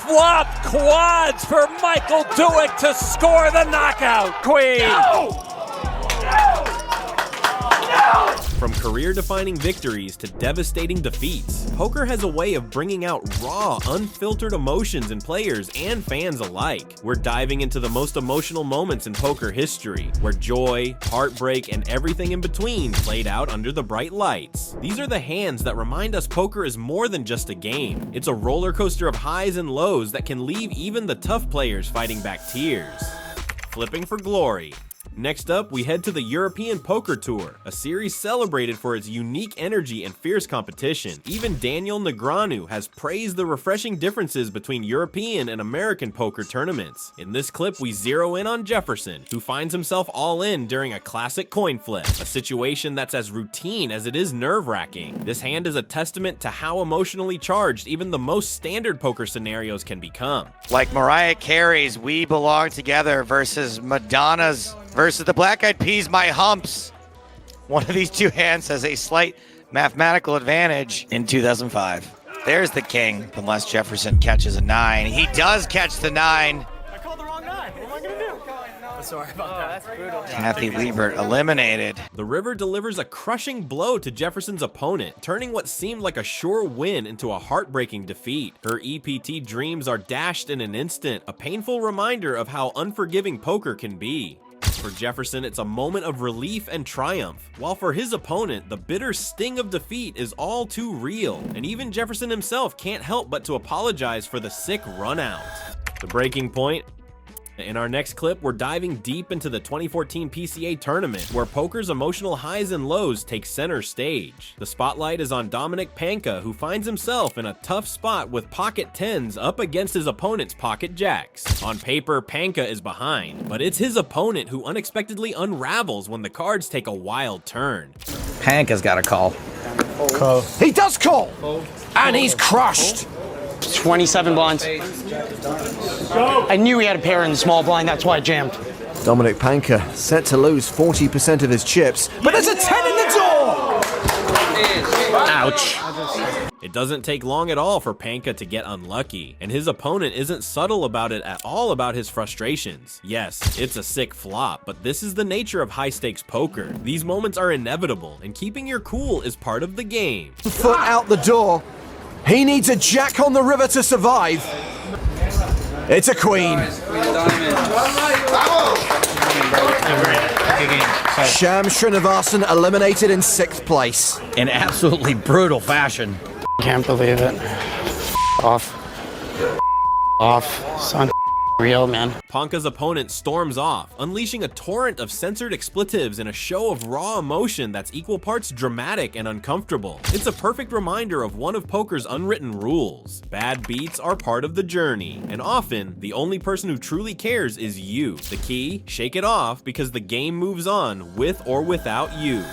Flop quads for Michael Dewick to score the knockout queen. No! From career-defining victories to devastating defeats, poker has a way of bringing out raw, unfiltered emotions in players and fans alike. We're diving into the most emotional moments in poker history, where joy, heartbreak, and everything in between played out under the bright lights. These are the hands that remind us poker is more than just a game. It's a roller coaster of highs and lows that can leave even the tough players fighting back tears. Flipping for glory. Next up, we head to the European Poker Tour, a series celebrated for its unique energy and fierce competition. Even Daniel Negreanu has praised the refreshing differences between European and American poker tournaments. In this clip, we zero in on Jefferson, who finds himself all in during a classic coin flip, a situation that's as routine as it is nerve-wracking. This hand is a testament to how emotionally charged even the most standard poker scenarios can become. Like Mariah Carey's We Belong Together versus Madonna's versus the Black Eyed Peas, My Humps. One of these two hands has a slight mathematical advantage in 2005. There's the king, unless Jefferson catches a 9. He does catch the 9. I called the wrong 9. What am I going to do? Sorry about that. That's brutal. Kathy Liebert eliminated. The river delivers a crushing blow to Jefferson's opponent, turning what seemed like a sure win into a heartbreaking defeat. Her EPT dreams are dashed in an instant, a painful reminder of how unforgiving poker can be. For Jefferson, it's a moment of relief and triumph, while for his opponent, the bitter sting of defeat is all too real, and even Jefferson himself can't help but to apologize for the sick run out. The breaking point. In our next clip, we're diving deep into the 2014 PCA tournament, where poker's emotional highs and lows take center stage. The spotlight is on Dominic Panka, who finds himself in a tough spot with pocket tens up against his opponent's pocket jacks. On paper, Panka is behind, but it's his opponent who unexpectedly unravels when the cards take a wild turn. Panka's got a call. Call. He does call! And he's crushed! 27 blinds. I knew he had a pair in the small blind, that's why I jammed. Dominic Panka set to lose 40% of his chips, but there's a 10 in the door! Ouch. It doesn't take long at all for Panka to get unlucky, and his opponent isn't subtle about it at all about his frustrations. Yes, it's a sick flop, but this is the nature of high-stakes poker. These moments are inevitable, and keeping your cool is part of the game. Foot out the door. He needs a jack on the river to survive. It's a queen. Sham Srinivasan eliminated in 6th place. In absolutely brutal fashion. Can't believe it. Off. Son, real, man. Panka's opponent storms off, unleashing a torrent of censored expletives in a show of raw emotion that's equal parts dramatic and uncomfortable. It's a perfect reminder of one of poker's unwritten rules. Bad beats are part of the journey, and often, the only person who truly cares is you. The key? Shake it off, because the game moves on with or without you.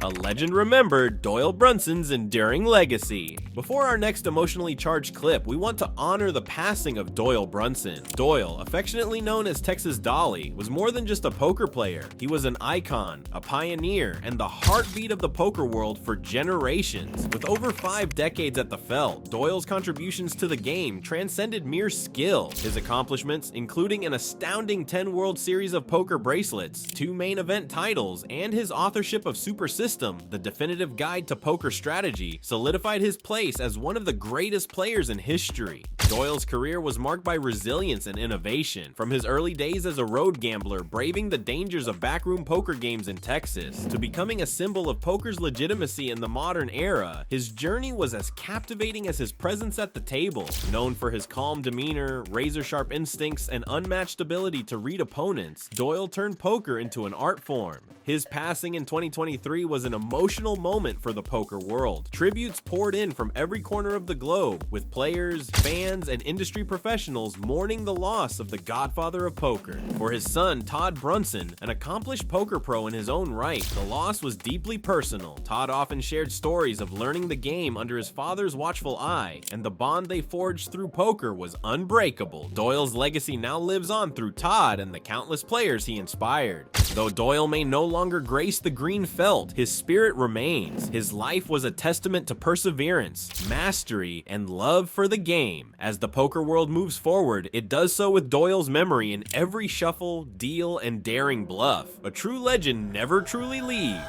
A legend remembered, Doyle Brunson's enduring legacy. Before our next emotionally charged clip, we want to honor the passing of Doyle Brunson. Doyle, affectionately known as Texas Dolly, was more than just a poker player. He was an icon, a pioneer, and the heartbeat of the poker world for generations. With over 5 decades at the felt, Doyle's contributions to the game transcended mere skill. His accomplishments, including an astounding 10 World Series of Poker bracelets, 2 main event titles, and his authorship of Super System, the definitive guide to poker strategy, solidified his place as one of the greatest players in history. Doyle's career was marked by resilience and innovation, from his early days as a road gambler braving the dangers of backroom poker games in Texas, to becoming a symbol of poker's legitimacy in the modern era. His journey was as captivating as his presence at the table. Known for his calm demeanor, razor-sharp instincts, and unmatched ability to read opponents, Doyle turned poker into an art form. His passing in 2023 was an emotional moment for the poker world. Tributes poured in from every corner of the globe, with players, fans, and industry professionals mourning the loss of the godfather of poker. For his son, Todd Brunson, an accomplished poker pro in his own right, the loss was deeply personal. Todd often shared stories of learning the game under his father's watchful eye, and the bond they forged through poker was unbreakable. Doyle's legacy now lives on through Todd and the countless players he inspired. Though Doyle may no longer grace the green felt, his spirit remains. His life was a testament to perseverance, mastery, and love for the game. As the poker world moves forward, it does so with Doyle's memory in every shuffle, deal, and daring bluff. A true legend never truly leaves.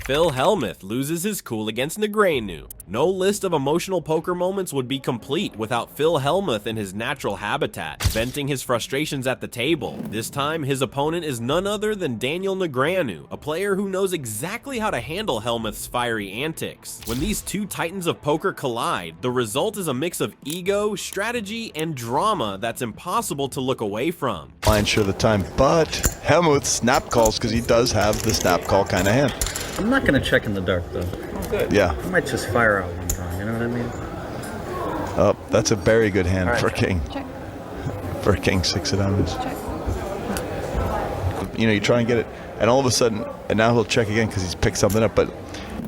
Phil Helmouth loses his cool against Negreanu. No list of emotional poker moments would be complete without Phil Helmouth in his natural habitat, venting his frustrations at the table. This time, his opponent is none other than Daniel Negreanu, a player who knows exactly how to handle Helmouth's fiery antics. When these two titans of poker collide, the result is a mix of ego, strategy, and drama that's impossible to look away from. Line sure the time, but Helmouth snap calls because he does have the snap call kind of hand. I'm not going to check in the dark, though. Oh, good. Yeah. I might just fire out one time, you know what I mean? Oh, that's a very good hand Right, for check. king. Check. For king, 6 of diamonds. Check. You know, you try and get it, and all of a sudden, and now he'll check again because he's picked something up, but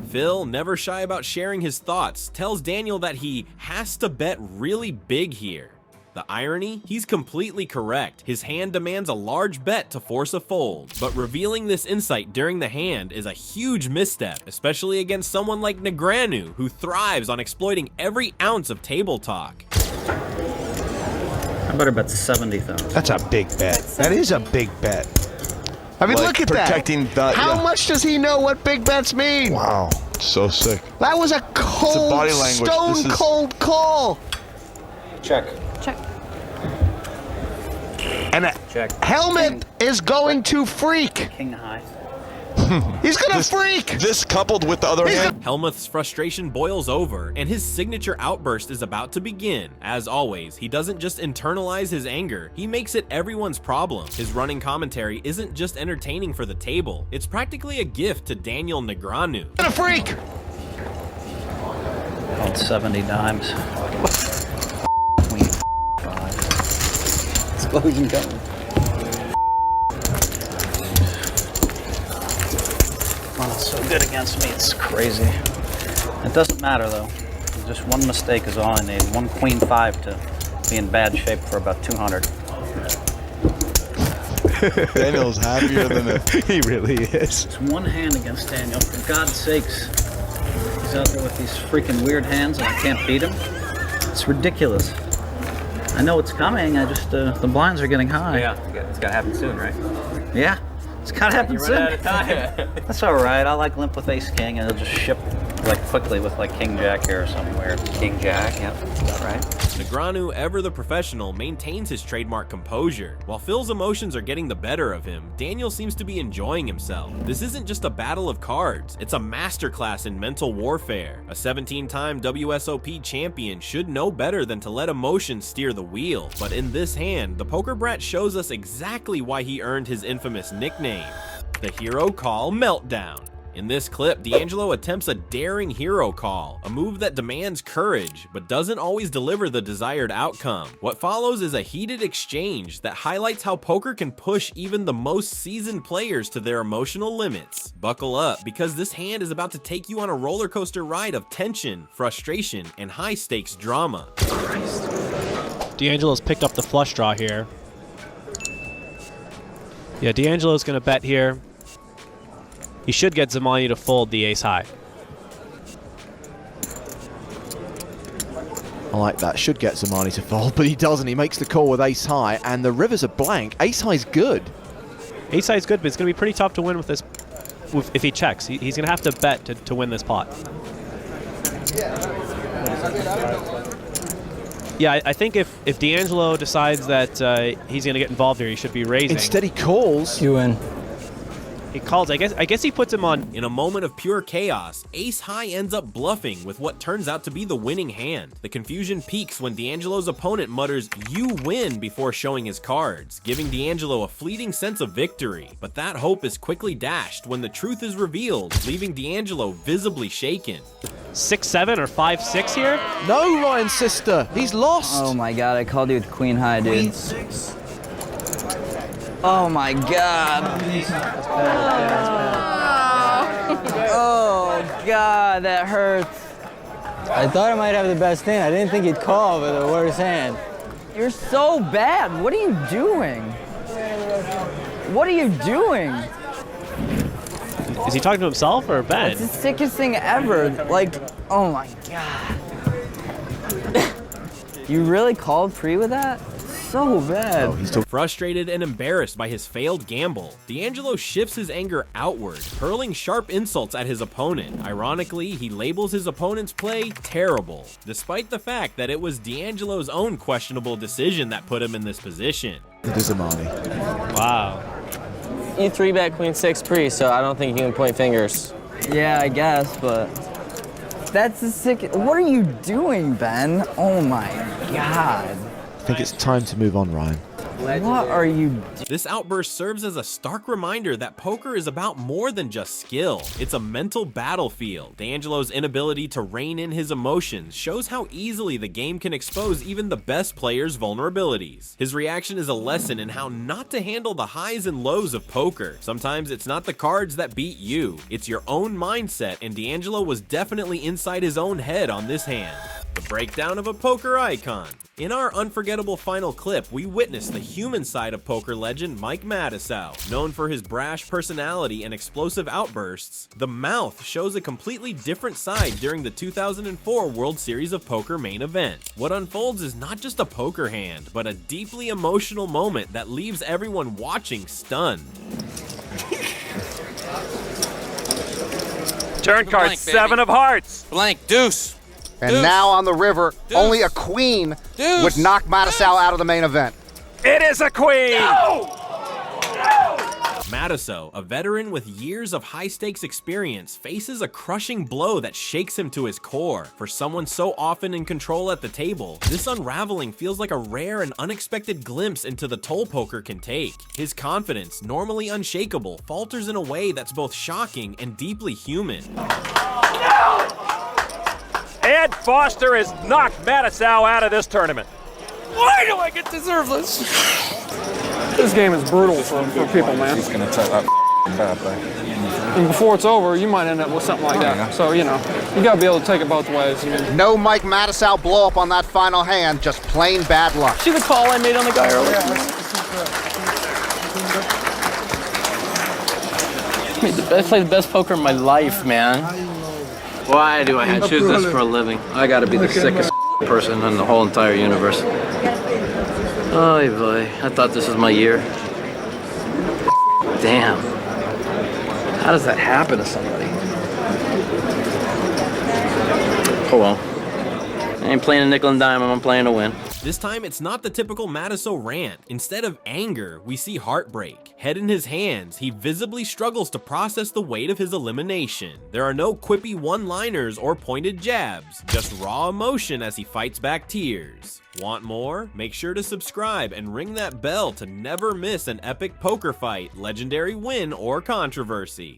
Phil, never shy about sharing his thoughts, tells Daniel that he has to bet really big here. The irony? He's completely correct. His hand demands a large bet to force a fold, but revealing this insight during the hand is a huge misstep, especially against someone like Negreanu, who thrives on exploiting every ounce of table talk. I better bet 70,000. That's a big bet. That is a big bet. I mean, like look at protecting that. the, How yeah. much does he know what big bets mean? Wow, so sick. That was a cold, body language. stone cold call. Check. Check. And Check. Helmut is going to freak. King high. He's gonna freak. This coupled with the other hand. Helmouth's frustration boils over, and his signature outburst is about to begin. As always, he doesn't just internalize his anger, he makes it everyone's problem. His running commentary isn't just entertaining for the table, it's practically a gift to Daniel Negreanu. Gonna freak. Called 70 dimes. Queen 5. Explosion coming. Oh, it's so good against me, it's crazy. It doesn't matter though. Just one mistake is all I need. One queen 5 to be in bad shape for about 200. Daniel's happier than a... He really is. It's one hand against Daniel. For God's sakes. He's out there with these freaking weird hands and I can't beat him. It's ridiculous. I know it's coming, I just, the blinds are getting high. Yeah, it's gotta happen soon, right? Yeah, it's gotta happen soon. Out of time. That's all right. I like limp with ace king, and it'll just ship like quickly with like king jack here or somewhere. King jack, yep, all right. Negreanu, ever the professional, maintains his trademark composure. While Phil's emotions are getting the better of him, Daniel seems to be enjoying himself. This isn't just a battle of cards, it's a masterclass in mental warfare. A 17-time WSOP champion should know better than to let emotion steer the wheel. But in this hand, the Poker Brat shows us exactly why he earned his infamous nickname, the Hero Call Meltdown. In this clip, DAngelo attempts a daring hero call, a move that demands courage, but doesn't always deliver the desired outcome. What follows is a heated exchange that highlights how poker can push even the most seasoned players to their emotional limits. Buckle up, because this hand is about to take you on a roller coaster ride of tension, frustration, and high-stakes drama. DAngelo's picked up the flush draw here. Yeah, DAngelo's gonna bet here. He should get Zamani to fold the ace high. I like that. Should get Zamani to fold, but he doesn't. He makes the call with ace high, and the rivers are blank. Ace high's good. Ace high is good, but it's going to be pretty tough to win with this. If he checks, he's going to have to bet to win this pot. Yeah, I think if DAngelo decides that he's going to get involved here, he should be raising. Instead, he calls. You win. He calls. I guess he puts him on. In a moment of pure chaos, ace high ends up bluffing with what turns out to be the winning hand. The confusion peaks when DAngelo's opponent mutters, "You win," before showing his cards, giving DAngelo a fleeting sense of victory. But that hope is quickly dashed when the truth is revealed, leaving DAngelo visibly shaken. 6-7 or 5-6 here? No, Ryan's sister. He's lost. Oh my god, I called you with queen high, dude. Queen 6. Oh my god. Oh god, that hurts. I thought I might have the best hand. I didn't think he'd call with the worst hand. You're so bad. What are you doing? What are you doing? Is he talking to himself or Ben? It's the sickest thing ever. Like, oh my god. You really called pre with that? So bad. Frustrated and embarrassed by his failed gamble, DAngelo shifts his anger outward, hurling sharp insults at his opponent. Ironically, he labels his opponent's play terrible, despite the fact that it was DAngelo's own questionable decision that put him in this position. It is a money. Wow. You 3-bet queen 6 pre, so I don't think you can point fingers. Yeah, I guess, but that's the sick. What are you doing, Ben? Oh my god. I think it's time to move on, Ryan. What are you? This outburst serves as a stark reminder that poker is about more than just skill. It's a mental battlefield. DAngelo's inability to rein in his emotions shows how easily the game can expose even the best players' vulnerabilities. His reaction is a lesson in how not to handle the highs and lows of poker. Sometimes it's not the cards that beat you, it's your own mindset, and DAngelo was definitely inside his own head on this hand. The breakdown of a poker icon. In our unforgettable final clip, we witnessed the human side of poker legend Mike Matusow. Known for his brash personality and explosive outbursts, the Mouth shows a completely different side during the 2004 World Series of Poker main event. What unfolds is not just a poker hand, but a deeply emotional moment that leaves everyone watching stunned. Turn card, blank, 7 of hearts. Blank, deuce. And now on the river, only a queen would knock Matusow out of the main event. It is a queen. Matusow, a veteran with years of high-stakes experience, faces a crushing blow that shakes him to his core. For someone so often in control at the table, this unraveling feels like a rare and unexpected glimpse into the toll poker can take. His confidence, normally unshakable, falters in a way that's both shocking and deeply human. Ed Foster has knocked Matusow out of this tournament. Why do I get deserveless? This game is brutal for people, man. He's gonna take that bad way. And before it's over, you might end up with something like that. So, you know, you gotta be able to take it both ways. I mean, No Mike Matusow blow up on that final hand, just plain bad luck. See the call I made on the guy earlier? I played the best poker in my life, man. Why do I choose this for a living? I gotta be the sickest person in the whole entire universe. Oh boy, I thought this was my year. Damn. How does that happen to somebody? Oh well. I ain't playing a nickel and dime, I'm playing to win. This time, it's not the typical Matusow rant. Instead of anger, we see heartbreak. Head in his hands, he visibly struggles to process the weight of his elimination. There are no quippy one-liners or pointed jabs, just raw emotion as he fights back tears. Want more? Make sure to subscribe and ring that bell to never miss an epic poker fight, legendary win, or controversy.